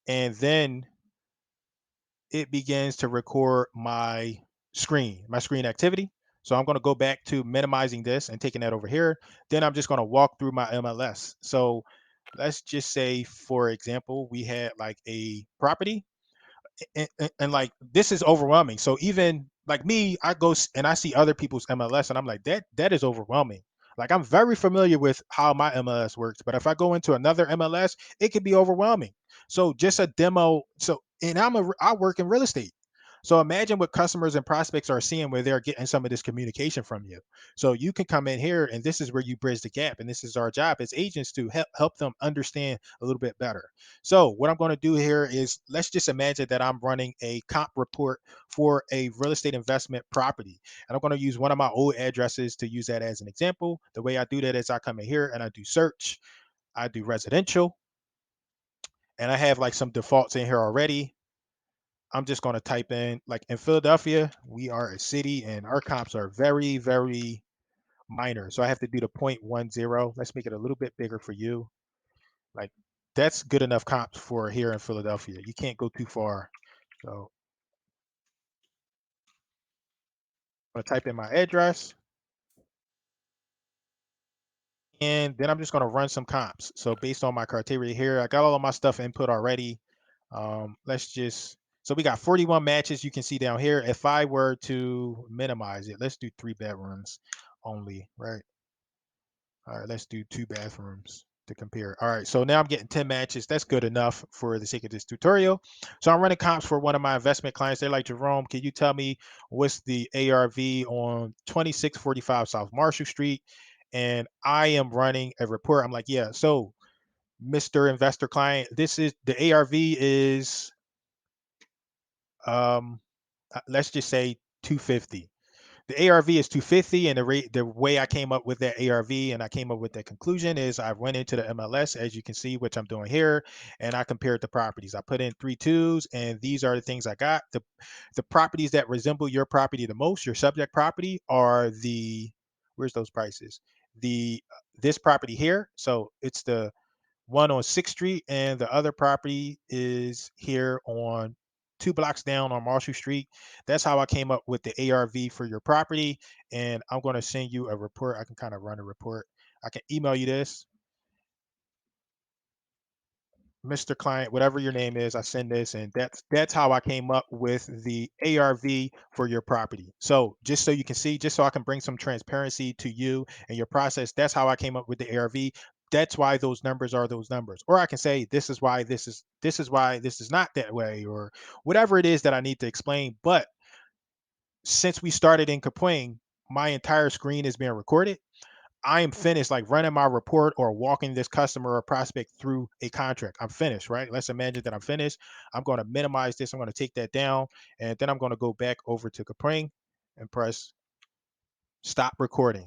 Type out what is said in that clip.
and then it begins to record my screen activity. So I'm going to go back to minimizing this and taking that over here. Then I'm just going to walk through my MLS. So let's just say, for example, we had like a property, and like this is overwhelming. So even like me, and I see other people's MLS, and I'm like, that is overwhelming. Like I'm very familiar with how my MLS works, but if I go into another MLS, it can be overwhelming. So just a demo. So and I work in real estate. So imagine what customers and prospects are seeing where they're getting some of this communication from you. So you can come in here, and this is where you bridge the gap. And this is our job as agents to help them understand a little bit better. So what I'm going to do here is, let's just imagine that I'm running a comp report for a real estate investment property. And I'm going to use one of my old addresses to use that as an example. The way I do that is I come in here and I do search, I do residential, and I have like some defaults in here already. I'm just going to type in, like, in Philadelphia, we are a city and our comps are very, very minor. So I have to do the 0.10. Let's make it a little bit bigger for you. Like, that's good enough comps for here in Philadelphia. You can't go too far. So I'm gonna type in my address, and then I'm just gonna run some comps. So based on my criteria here, I got all of my stuff input already. Let's just, so we got 41 matches. You can see down here. If I were to minimize it, let's do 3 bedrooms only, right? All right, let's do 2 bathrooms to compare. All right, so now I'm getting 10 matches. That's good enough for the sake of this tutorial. So I'm running comps for one of my investment clients. They're like, Jerome, can you tell me what's the ARV on 2645 South Marshall Street? And I am running a report. I'm like, yeah, so Mr. Investor Client, this is the ARV is, um, let's just say 250. The ARV is 250, and the way I came up with that ARV and I came up with that conclusion is I went into the MLS, as you can see, which I'm doing here, and I compared the properties. I put in 3 2s, and these are the things I got. The properties that resemble your property the most, your subject property, are where's those prices? This property here. So it's the one on 6th Street, and the other property is here on 2 blocks down on Marshall Street. That's how I came up with the ARV for your property. And I'm going to send you a report. I can kind of run a report. I can email you this, Mr. Client, whatever your name is. I send this, and that's how I came up with the ARV for your property. So just so you can see, just so I can bring some transparency to you and your process, that's how I came up with the ARV. That's why those numbers are those numbers. Or I can say this is why this is why this is not that way, or whatever it is that I need to explain. But since we started in Kapwing, my entire screen is being recorded. I am finished, like running my report or walking this customer or prospect through a contract. I'm finished, right? Let's imagine that I'm finished. I'm going to minimize this. I'm going to take that down, and then I'm going to go back over to Kapwing and press stop recording.